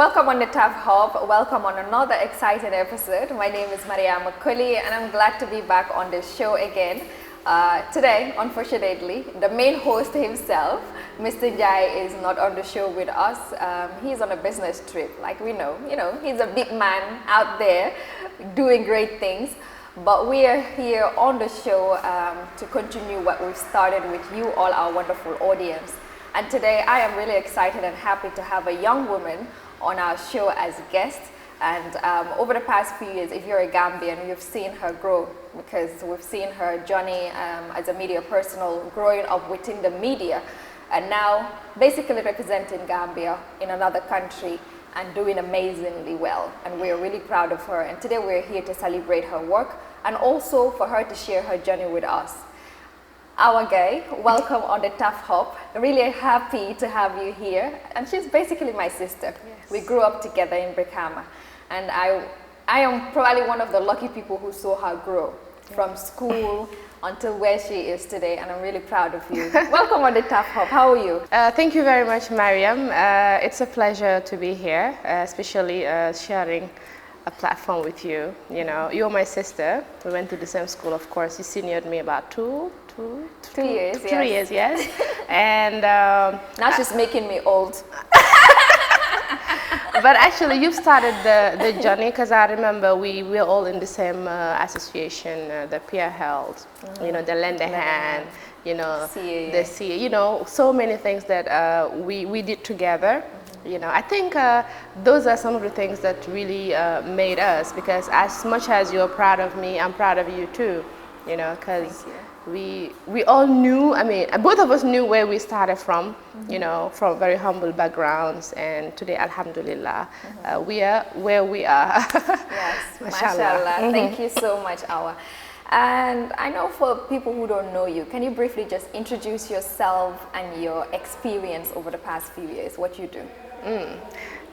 welcome on the TAF Hub. Welcome on another exciting episode. My name is Maria Makuli and I'm glad to be back on the show again. Today, unfortunately, the main host himself, Mr. Gai, is not on the show with us. He's on a business trip, like we know. He's a big man out there doing great things. But we are here on the show to continue what we've started with you, all our wonderful audience. And today I am really excited and happy to have a young woman on our show as guest. And over the past few years, if you're a Gambian, you've seen her grow, because we've seen her journey as a media personal, growing up within the media, and now basically representing Gambia in another country and doing amazingly well. And we're really proud of her. And today we're here to celebrate her work and also for her to share her journey with us. Awa Gai, welcome on the TAF Hub. Really happy to have you here. And she's basically my sister. Yes. We grew up together in Brikama. And I am probably one of the lucky people who saw her grow from school until where she is today. And I'm really proud of you. Welcome on the TAF Hub. How are you? Thank you very much, Mariam. It's a pleasure to be here, especially sharing a platform with you. You're my sister. We went to the same school, of course. You seniored me about two years, yes. And now she's making me old. But actually, you've started the journey, because I remember we were all in the same association, the peer health, the lend a hand, the CA, so many things that we did together. I think those are some of the things that really made us, because as much as you're proud of me, I'm proud of you too, because we all knew, both of us knew where we started from, from very humble backgrounds, and today, alhamdulillah, we are where we are. Yes, mashallah. Thank you so much, Awa. And I know for people who don't know you, can you briefly just introduce yourself and your experience over the past few years, what you do?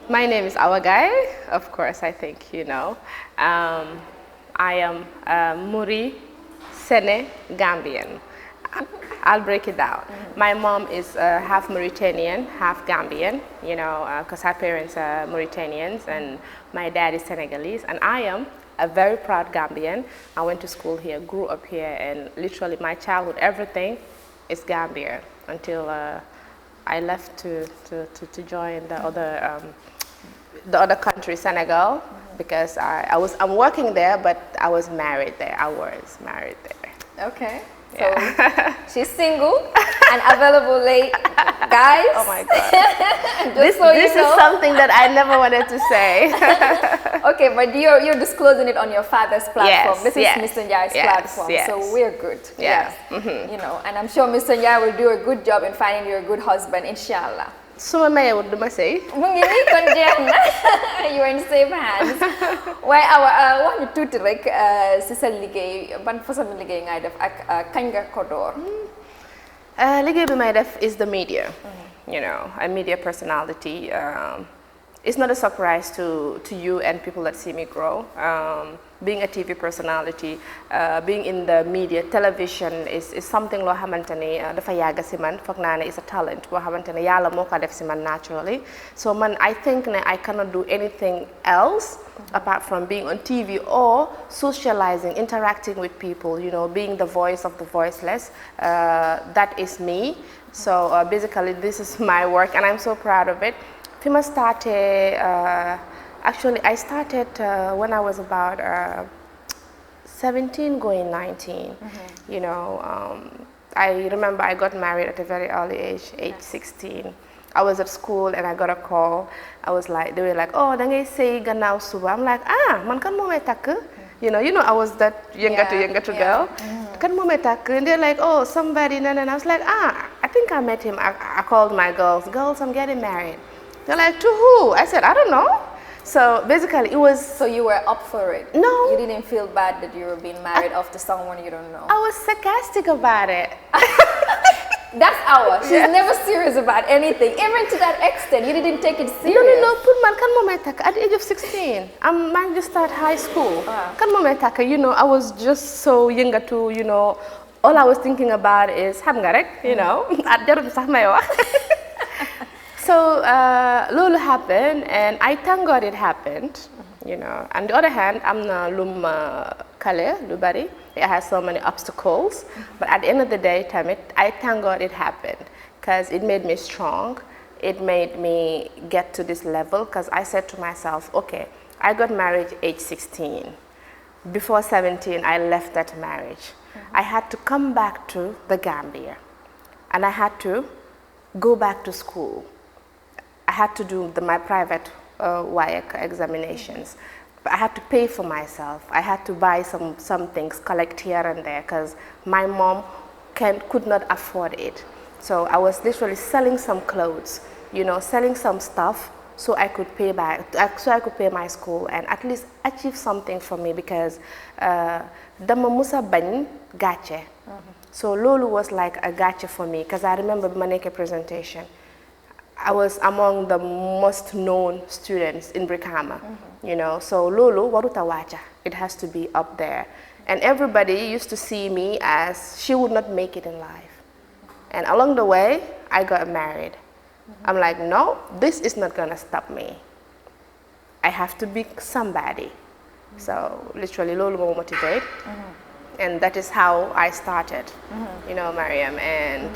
My name is Awa Gai, of course, I think you know. I am Muri Gambian. I'll break it down. My mom is half Mauritanian, half Gambian, because her parents are Mauritanians, and my dad is Senegalese, and I am a very proud Gambian. I went to school here, grew up here, and literally my childhood, everything is Gambia until I left to join the other country, Senegal, because I'm working there, but I was married there. Okay. Yeah. So she's single and available late, guys. Oh my God. This is something that I never wanted to say. Okay, but you're disclosing it on your father's platform. Yes, this is Mr. Njai's platform, so we're good. Yeah. Yes. And I'm sure Mr. Njai will do a good job in finding you a good husband, inshallah. Suma maye what do I say? You're in safe hands. Why Awa wax ñu tuuti rek ci sa liggéey ban façon liggéey ngay def ak kañ nga ko door? Liggéey bi may def is the media. A media personality. It's not a surprise to you and people that see me grow. Being a TV personality, being in the media, television is something loo xamante ni dafa yàgg si man, foog naa ne is a talent boo xamante ne Yàlla moo ko def si man naturally. So I think I cannot do anything else apart from being on TV or socializing, interacting with people, being the voice of the voiceless. That is me. So basically this is my work and I'm so proud of it. I started, actually I started when I was about 17 going 19. I remember I got married at a very early age 16. I was at school and I got a call. They were like, oh, da ngay sey gannaaw suba. I'm like, man kan moo may takk? I was that younger girl. Kan moo may takk? And they're like, oh, somebody, and I was like, I think I met him. I called my girls, I'm getting married. They're like, to who? I said, I don't know. So basically it was... So you were up for it? No. You didn't feel bad that you were being married off to someone you don't know? I was sarcastic about it. That's Awa. She's never serious about anything. Even to that extent, you didn't take it serious. No. Put man kan mo may taka at the age of 16. I'm man just start high school. Kan mo may taka, I was just so young to, all I was thinking about is xam nga rek, at jarul sax may wax. So Lulu happened, and I thank God it happened. You know, on the other hand, I'm not kale lubari. It has so many obstacles, but at the end of the day, I thank God it happened because it made me strong. It made me get to this level because I said to myself, okay, I got married age 16. Before 17, I left that marriage. I had to come back to the Gambia, and I had to go back to school. I had to do my private WAEC examinations. But I had to pay for myself. I had to buy some things, collect here and there, because my mom could not afford it. So I was literally selling some clothes, you know, selling some stuff so I could pay my school and at least achieve something for me, because dama musa bañ gàcce. So Lulu was like a gotcha for me, because I remember my naked presentation. I was among the most known students in Brikama, you know. So Lulu, waruta wacha, it has to be up there. And everybody used to see me as she would not make it in life. And along the way, I got married. I'm like, no, this is not gonna stop me. I have to be somebody. So literally, Lulu will motivate. And that is how I started, you know, Mariam. And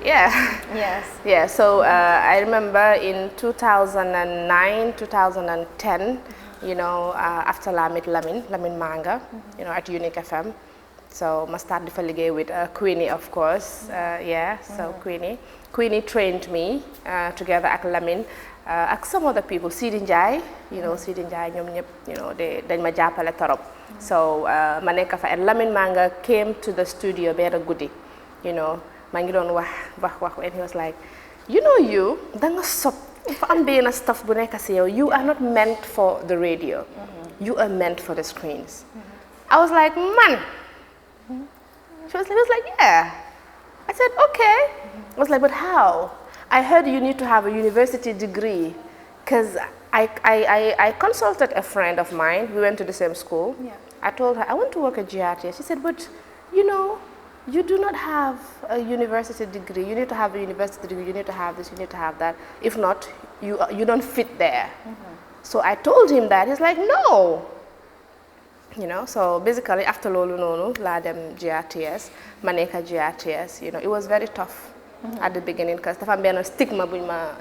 yeah. Yes. Yeah, so I remember in 2009, 2010, you know, after Lamin Manga, you know, at Unique FM. So I started the liggéey with Queenie, of course. So Queenie trained me together at Lamin. Ak some other people, Sidi Njai, you know, Sidi Njai, you know, dañ ma jàppale torop. So ma nekk fa, and Lamin Manga came to the studio very goody, you know. maa ngi doon wax, and he was like, you know, danga sob fa am benn stuff bu nekk si yow. You are not meant for the radio. You are meant for the screens. I was like, man. He was like, yeah. I said, okay. I was like, but how? I heard you need to have a university degree, because I consulted a friend of mine. We went to the same school. Yeah. I told her, I want to work at GRTS. She said, but, you know, you do not have a university degree. You need to have a university degree. You need to have this. You need to have that. If not, you don't fit there. So I told him that. He's like, no. You know, so basically after Lolu Nonu, la dem GRTS, Maneka GRTS, you know, it was very tough at the beginning, because dafa am benn stigma buñ ma,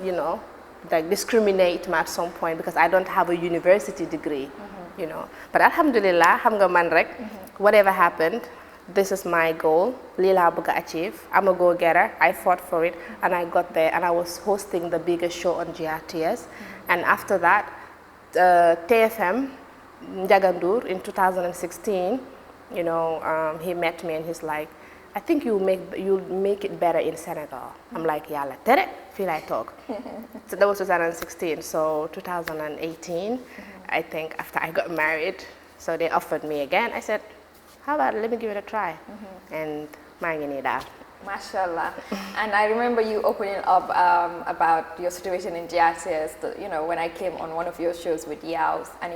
you know, like discriminate me at some point because I don't have a university degree, you know. But alhamdulillah, xam nga man rek, whatever happened, this is my goal. Lii laa bëgg a achieve. I'm a go-getter. I fought for it, and I got there, and I was hosting the biggest show on GRTS. And after that, TFM, Njagandur, in 2016, you know, he met me and he's like, I think you'll make it better in Senegal. I'm like, yalla tere, feel I talk. So that was 2016. So 2018, I think after I got married, so they offered me again. I said, how about let me give it a try? And maa ngi nii daal. Mashallah. And I remember you opening up about your situation in GRTS, you know, when I came on one of your shows with Yaos, and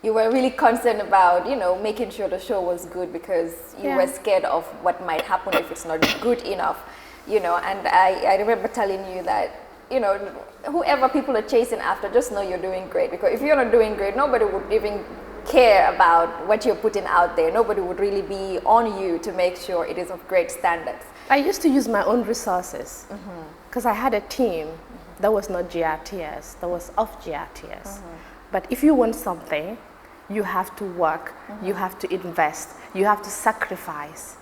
you were really concerned about, you know, making sure the show was good, because you were scared of what might happen if it's not good enough, you know. And I remember telling you that, you know, whoever people are chasing after, just know you're doing great, because if you're not doing great, nobody would even care about what you're putting out there. Nobody would really be on you to make sure it is of great standards. I used to use my own resources, because I had a team that was not GRTS, that was off GRTS. But if you want something, you have to work, you have to invest, you have to sacrifice.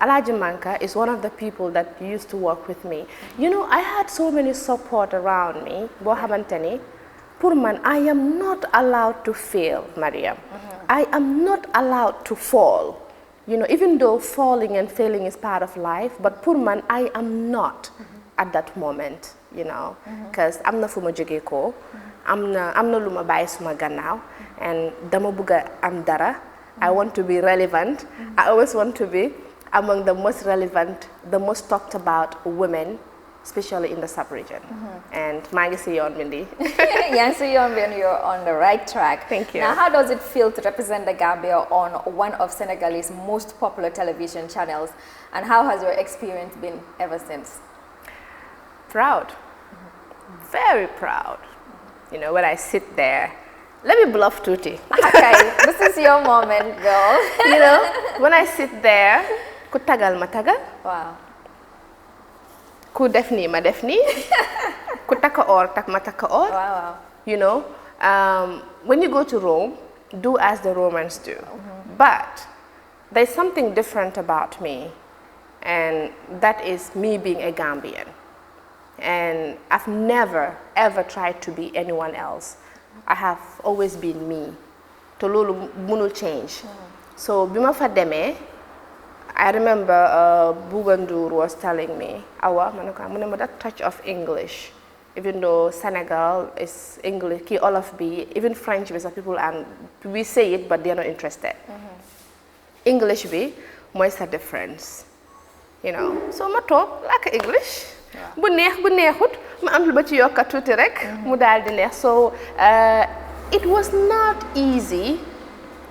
Alaji Manka is one of the people that used to work with me. You know, I had so many support around me. Bo xamanteni, pour man, I am not allowed to fail, Mariam. I am not allowed to fall. You know, even though falling and failing is part of life, but pour man, I am not at that moment, you know, because I'm not from a ko. I'm not luma bayi suma gannaaw, and dama buga am dara. I want to be relevant. I always want to be among the most relevant, the most talked about women, especially in the sub-region. And maa ngi si yoon bi ndi. Yaa ngi si yoon bi, and you're on the right track. Thank you. Now, how does it feel to represent the Gambia on one of Senegalese most popular television channels, and how has your experience been ever since? Proud. very proud. You know, when I sit there, let me bluff Tuti. Okay, this is your moment, girl. You know, when I sit there, ku tagal ma tagal. Wow. Ku def nii ma def nii. Ku taka or tak ma taka or. Wow. You know, when you go to Rome, do as the Romans do. But there's something different about me, and that is me being a Gambian. And I've never ever tried to be anyone else. I have always been me. To lolu munul change. So bima fa demé, I remember Bugandur was telling me, Awa, manaka, that touch of English, even though Senegal is English, ki all of be, even French, people and we say it, but they're not interested. English be, what's the difference? You know, so ma talk like English. Bu neexut ma am lu ba ci yokka tuuti rek mu daal di neex. So it was not easy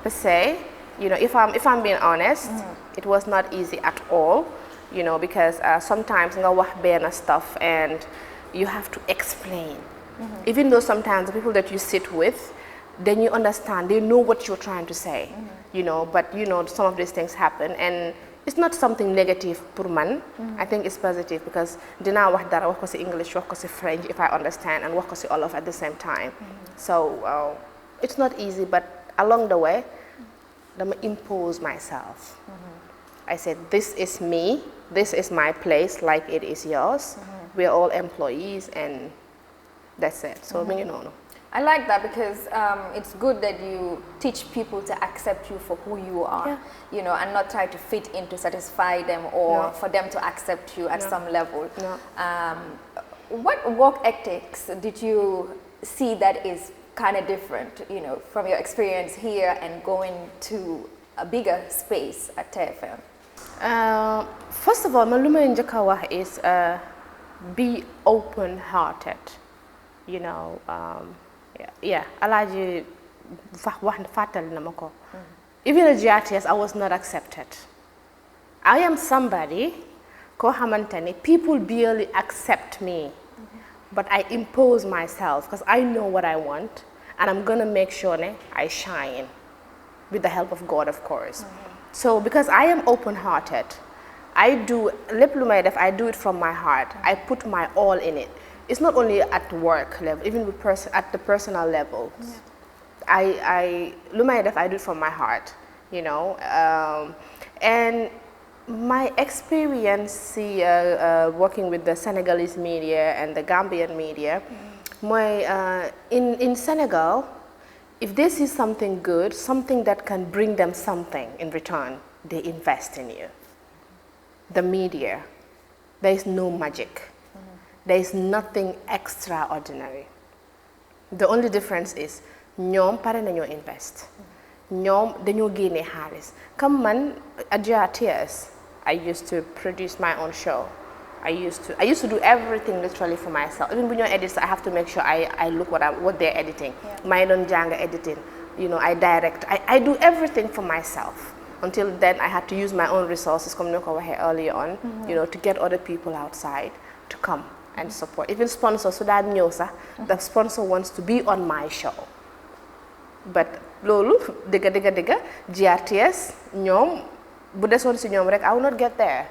per se, you know, if I'm being honest. It was not easy at all, you know, because sometimes nga wax benn stuff and you have to explain. Even though sometimes the people that you sit with, then you understand, they know what you're trying to say, you know, but you know some of these things happen, and it's not something negative pour man. I think it's positive because dina wax dara wax ko ci English, wax ko ci French if I understand, and wax ko ci Wolof at the same time. So it's not easy, but along the way I'ma impose myself. I said, this is me, this is my place like it is yours. We're all employees and that's it. So you know. I like that because it's good that you teach people to accept you for who you are, you know, and not try to fit in to satisfy them or for them to accept you at some level. What work ethics did you see that is kind of different, you know, from your experience here and going to a bigger space at TFM? First of all, my njëkka wax is be open-hearted, you know. Alaaji wax fàttali na ma ko. Even at GRTS, I was not accepted. I am somebody ko xamantani people barely accept me, but I impose myself because I know what I want, and I'm gonna make sure I shine with the help of God, of course. So because I am open-hearted, I do lépp lu may def, I do it from my heart. I put my all in it. It's not only at work level, even with at the personal level. Lu may def, I do it from my heart, you know. And my experience working with the Senegalese media and the Gambian media, in Senegal, if they see something good, something that can bring them something in return, they invest in you. The media, there is no magic. There is nothing extraordinary. The only difference is ñoom pare nañoo invest. ñoom dañoo génne xaalis. Come man, at GRTS, I used to produce my own show. I used to do everything literally for myself. Even when you edit, I have to make sure I look what they're editing. My own Janga editing, you know, I direct. I do everything for myself. Until then, I had to use my own resources, comme I said earlier on, you know, to get other people outside to come and support. Even sponsors, so that the sponsor wants to be on my show. But lolu, diga, GRTS, ñom, bu desoon ci ñom rek, I will not get there.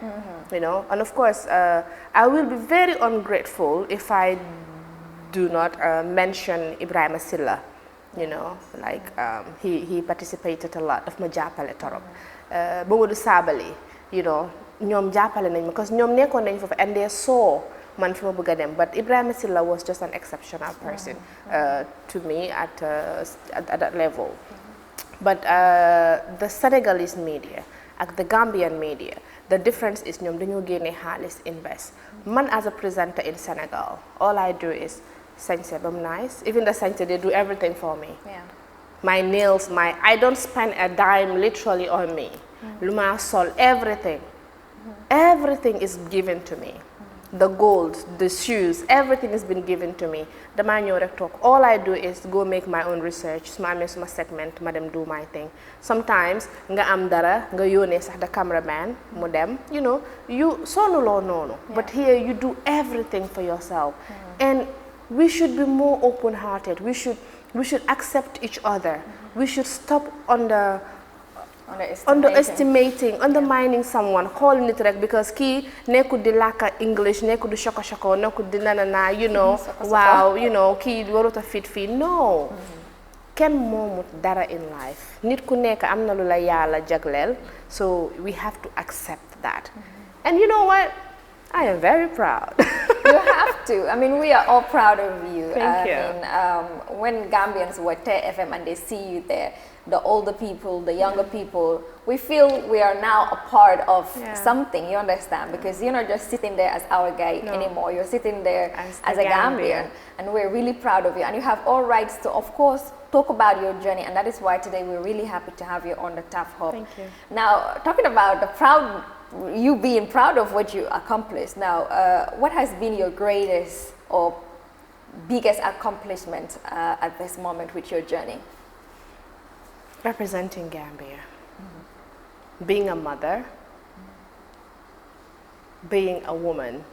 You know, and of course, I will be very ungrateful if I do not mention Ibrahima Silla. You know, like he participated a lot of ma jàppale torop. Mamadou Sabali, you know, ñom jàppale nañ because ñom nekkoon nañ fofu and they saw man fi ma bëgg a dem, but Ibrahima Silla was just an exceptional person to me at that level. But the Senegalese media and the Gambian media, the difference is ñom dañoo génne xaalis invest. Man as a presenter in Senegal, all I do is sañse bam nice. Even the sañse, they do everything for me. My nails, I don't spend a dime literally on me. Luma sol, everything. Everything is given to me. The gold, the shoes, everything has been given to me. The manual talk. All I do is go make my own research. Sma segment, madam do my thing. Sometimes nga am dara, nga yone sa the cameraman, modem. You know, you solo no. But here you do everything for yourself. And we should be more open-hearted. We should accept each other. We should stop underestimating someone, calling it rek because key nekkul di laka English, nekkul di shoko nekkul di na you know, wow, you know, key waruta fit fi. No. Ken momut dara in life. Nit ku nekk am na lu la Yàlla jagleel, so we have to accept that. And you know what? I am very proud. You have to. I mean, we are all proud of you. Thank you. When Gambians were TAF and they see you there, the older people, the younger people, we feel we are now a part of something, you understand? Because you're not just sitting there as Awa Gai anymore. You're sitting there as a Gambian. And we're really proud of you. And you have all rights to, of course, talk about your journey. And that is why today we're really happy to have you on the TAF Hub. Thank you. Now, talking about you being proud of what you accomplished. Now, what has been your greatest or biggest accomplishment at this moment with your journey? Representing Gambia, being a mother, being a woman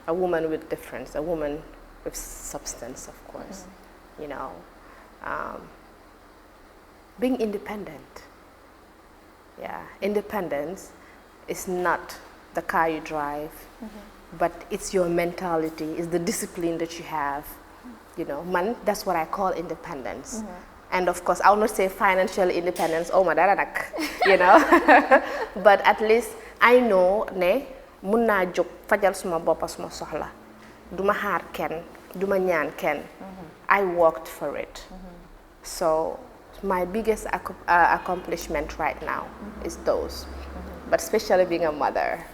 with difference, a woman with substance, of course, you know, being independent. Yeah, independence is not the car you drive, but it's your mentality, it's the discipline that you have. You know, man, that's what I call independence. And of course, I will not say financial independence, oh my daranak, you know. But at least I know ne mun na jog fajal suma boppa suma soxla. Duma xaar ken, duma ñaan ken. I worked for it. So my biggest accomplishment right now is those. But especially being a mother.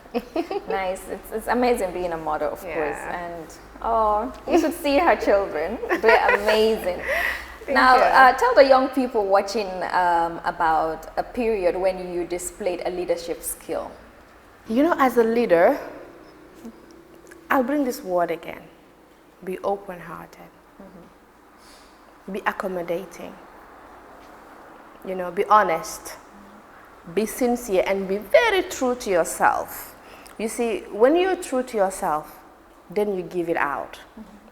Nice. It's amazing being a mother, of course. And oh, you should see her children. They're amazing. Now, tell the young people watching about a period when you displayed a leadership skill. You know, as a leader, I'll bring this word again. Be open-hearted. Be accommodating. You know, be honest. Be sincere and be very true to yourself. You see, when you're true to yourself, then you give it out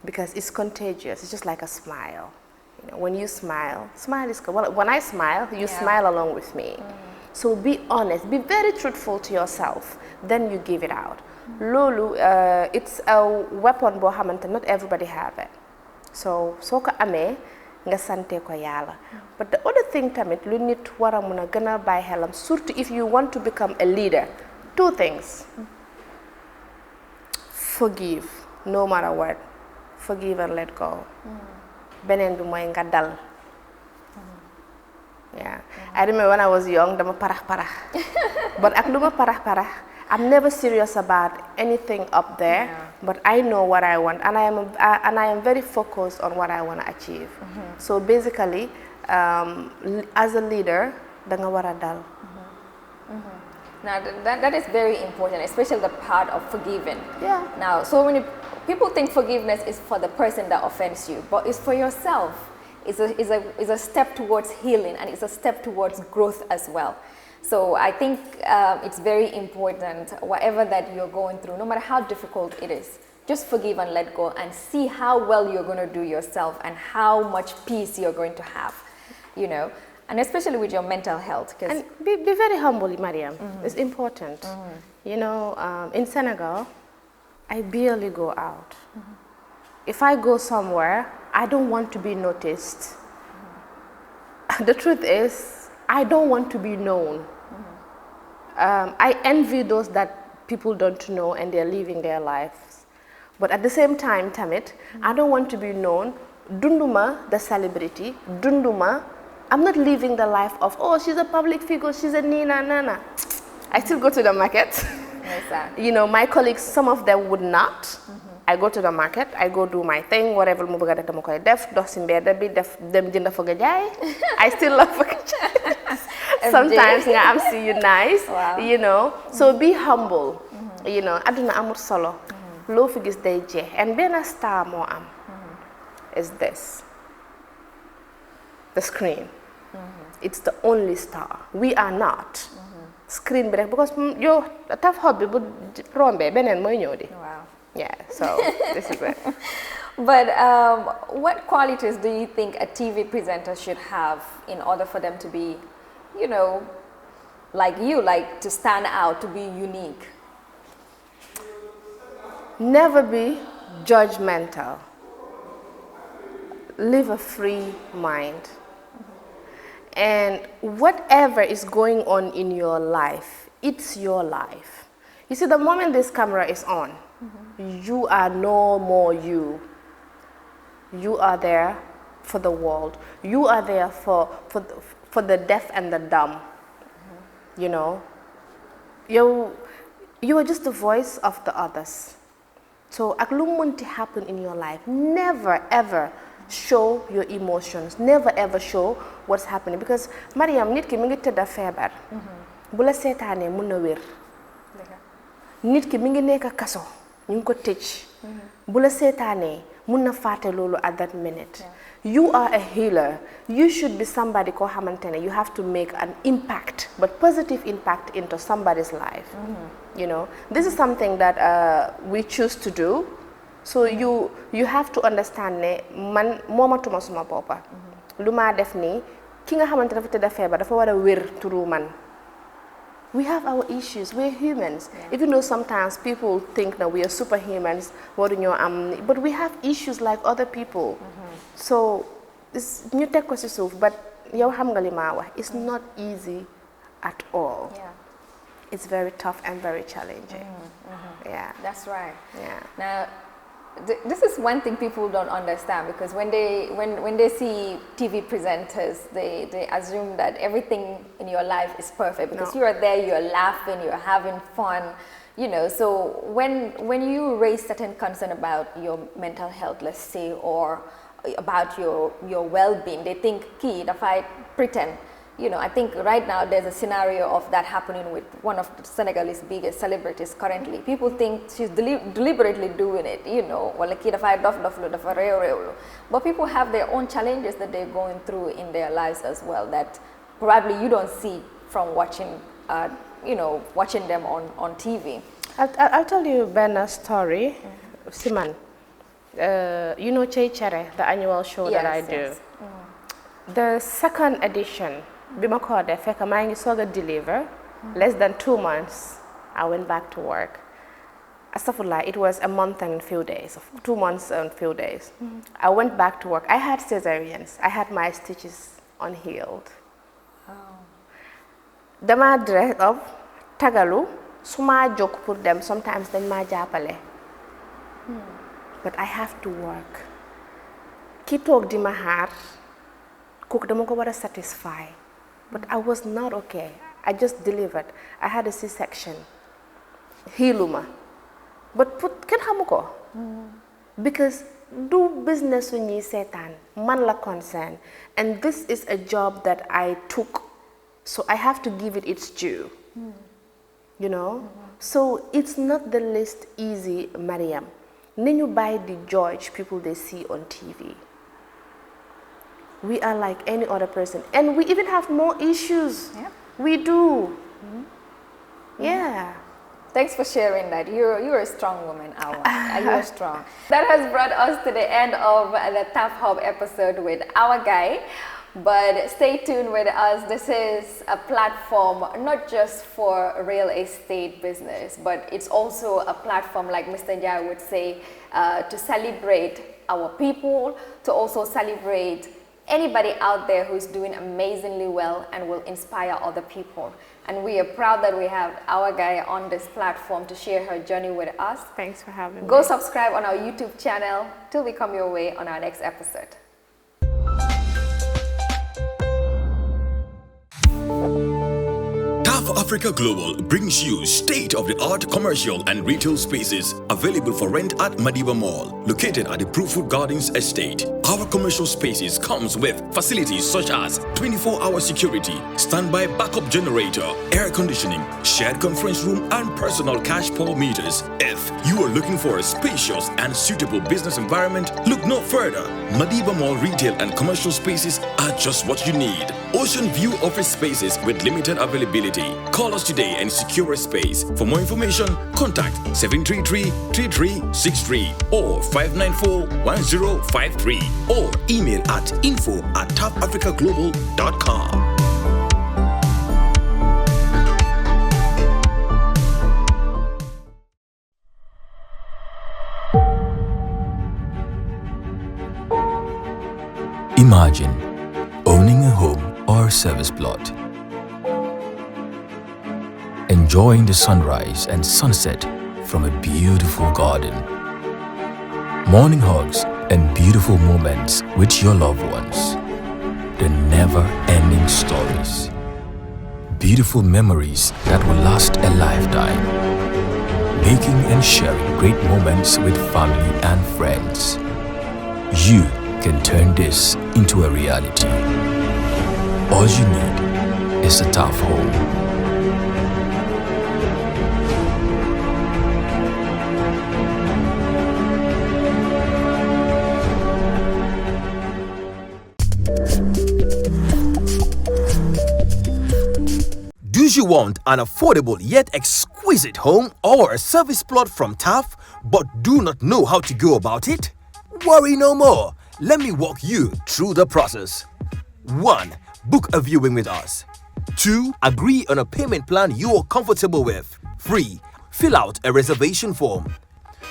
because it's contagious. It's just like a smile. You know, when you smile is good. Well, when I smile, you smile along with me. So be honest, be very truthful to yourself. Then you give it out. Lulu, it's a weapon bo xamante not everybody have it. So soko amé nga sante ko Yàlla. But the other thing tamit lu nit wara mëna gëna bay xelam surtout if you want to become a leader. Two things. Forgive no matter what. Forgive and let go. Benen bi moy nga dal. Yeah. I remember when I was young, dama parah. But ak luma parah, I'm never serious about anything up there, but I know what I want, and I am very focused on what I want to achieve. So basically, as a leader, danga wara dal. Now that is very important, especially the part of forgiving. Yeah. Now, so many people think forgiveness is for the person that offends you, but it's for yourself. It's a step towards healing, and it's a step towards growth as well. So I think it's very important, whatever that you're going through, no matter how difficult it is, just forgive and let go and see how well you're going to do yourself and how much peace you're going to have, you know, and especially with your mental health. And be very humble, Mariam. It's important. You know, in Senegal, I barely go out. If I go somewhere, I don't want to be noticed. The truth is, I don't want to be known. I envy those that people don't know and they're living their lives. But at the same time, Tamit, I don't want to be known. Dunduma, the celebrity. Dunduma, I'm not living the life of, oh, she's a public figure, she's a Nina, Nana. I still go to the market. You know, my colleagues, some of them would not. I go to the market, I go do my thing, whatever mu bëgg def dama koy def, dox ci mbedd bi def dem jënd fa jaay. I still love fa jaay. Sometimes nga am see you nice, you know. So be humble. You know, aduna amul solo. Loo fi gis day jeex. And benn star moo am. Is this. The screen. It's the only star. We are not. Screen bi rek because yo TAF Hub bi bu rombé benen moy ñëw di. Wow. Yeah, so this is it. But what qualities do you think a TV presenter should have in order for them to be, you know, like you, like to stand out, to be unique? Never be judgmental. Live a free mind. And whatever is going on in your life, it's your life. You see, the moment this camera is on, you are no more you. You are there for the world. You are there for the deaf and the dumb. You know, you are just the voice of the others. So, ak lu munti happen in your life, never ever show your emotions. Never ever show what's happening, because Mariam, nit ki mi ngi tëdda feebar. Bu la seetaanee mun na wér. Nit ki mi ngi nekk kaso, ñu ngi ko tëj. Bu la seetaanee mun na fàtte loolu at that minute. You are a healer. You should be somebody ko xamantene. You have to make an impact, but positive impact into somebody's life. You know, this is something that we choose to do. So you have to understand ne man moomatuma suma boppa. Lu ma def nii ki nga xamante dafa tëdda feebar dafa war a wér turu man. We have our issues. We're humans. Even though sometimes people think that we are superhumans, but we have issues like other people. So it's ñu teg ko ci suuf, but yow xam nga li ma wax. It's not easy at all. It's very tough and very challenging. Yeah. That's right. Yeah. Now, this is one thing people don't understand, because when they see TV presenters, they assume that everything in your life is perfect, because you are there, you're laughing, you're having fun, you know. So when you raise certain concern about your mental health, let's say, or about your well-being, they think, key, if I pretend. You know, I think right now there's a scenario of that happening with one of the Senegalese biggest celebrities currently. People think she's deliberately doing it, you know, well, like if I but people have their own challenges that they're going through in their lives as well, that probably you don't see from watching, you know, watching them on TV. I'll tell you Ben story, Siman. You know Chey Chere, the annual show that I do. The second edition, bima ko def fekk maa ngi soog a deliver, less than 2 months, I went back to work. Astaghfirullah, it was a month and a few days, 2 months and a few days. I went back to work. I had cesareans. I had my stitches unhealed. Dama dress up, tagalu, suma jóg pour dem, sometimes dañ ma jàppale. But I have to work. Ki toog di ma xaar, kooku dama ko war a satisfy. But I was not okay. I just delivered. I had a C-section. Healuma. But ken xamu ko. Because do business with ñi seetaan, man la concern. And this is a job that I took. So I have to give it its due. You know? So it's not the least easy, Mariam. Niñu buy the judge people they see on TV. We are like any other person, and we even have more issues. We do. Yeah. Thanks for sharing that. You're a strong woman, Awa. You're strong. That has brought us to the end of the TAF Hub episode with Awa Gai. But stay tuned with us. This is a platform not just for real estate business, but it's also a platform, like Mr. Jai would say, to celebrate our people, to also celebrate anybody out there who's doing amazingly well and will inspire other people. And we are proud that we have Awa Gai on this platform to share her journey with us. Thanks for having me. Go subscribe on our YouTube channel till we come your way on our next episode. TAF Africa Global brings you state-of-the-art commercial and retail spaces available for rent at Madiba Mall, located at the Bruford Gardens Estate. Our commercial spaces comes with facilities such as 24-hour security, standby backup generator, air conditioning, shared conference room, and personal cash pour meters. If you are looking for a spacious and suitable business environment, look no further. Madiba Mall retail and commercial spaces are just what you need. Ocean view office spaces with limited availability. Call us today and secure a space. For more information, contact 733-3363 or 594-1053 or email at info@tafafricaglobal.com. Imagine owning a home or service plot, enjoying the sunrise and sunset from a beautiful garden, morning hugs and beautiful moments with your loved ones, the never-ending stories, beautiful memories that will last a lifetime, making and sharing great moments with family and friends. You can turn this into a reality. All you need is a TAF home. Do you want an affordable yet exquisite home or a service plot from TAF but do not know how to go about it? Worry no more. Let me walk you through the process. 1. Book a viewing with us. 2. Agree on a payment plan you are comfortable with. 3. Fill out a reservation form.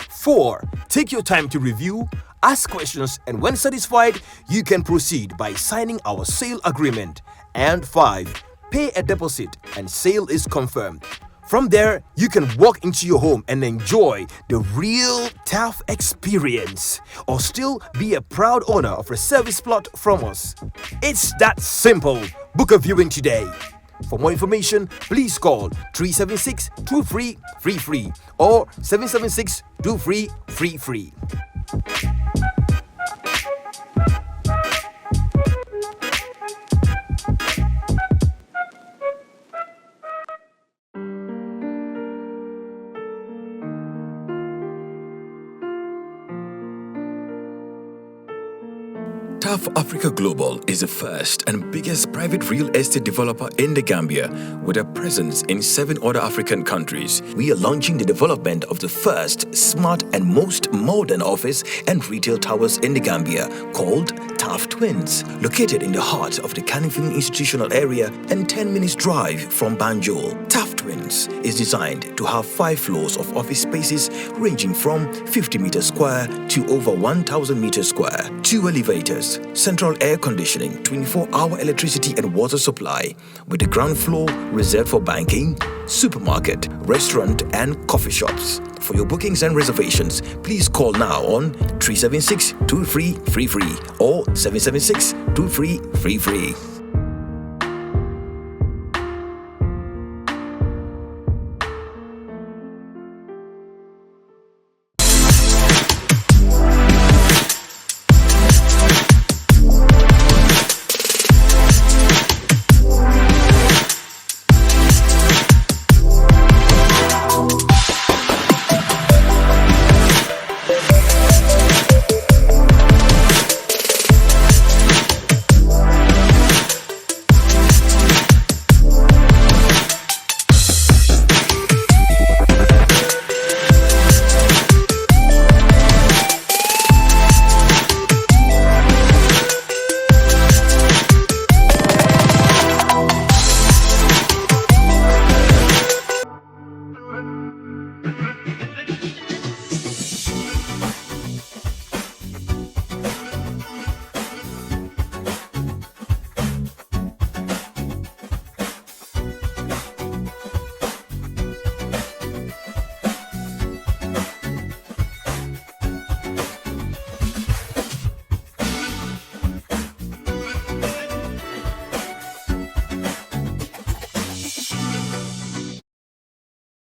4. Take your time to review, ask questions, and when satisfied, you can proceed by signing our sale agreement. And 5. Pay a deposit and sale is confirmed. From there, you can walk into your home and enjoy the real TAF experience, or still be a proud owner of a service plot from us. It's that simple. Book a viewing today. For more information, please call 376-2333 or 776-2333. TAF Africa Global is the first and biggest private real estate developer in the Gambia, with a presence in 7 other African countries. We are launching the development of the first smart and most modern office and retail towers in the Gambia, called TAF Twins, located in the heart of the Canifing institutional area and 10 minutes drive from Banjul. TAF Twins is designed to have 5 floors of office spaces ranging from 50 meters square to over 1,000 meters square, 2 elevators, central air conditioning, 24-hour electricity and water supply, with the ground floor reserved for banking, supermarket, restaurant and coffee shops. For your bookings and reservations, please call now on 376-2333 or 776-2333.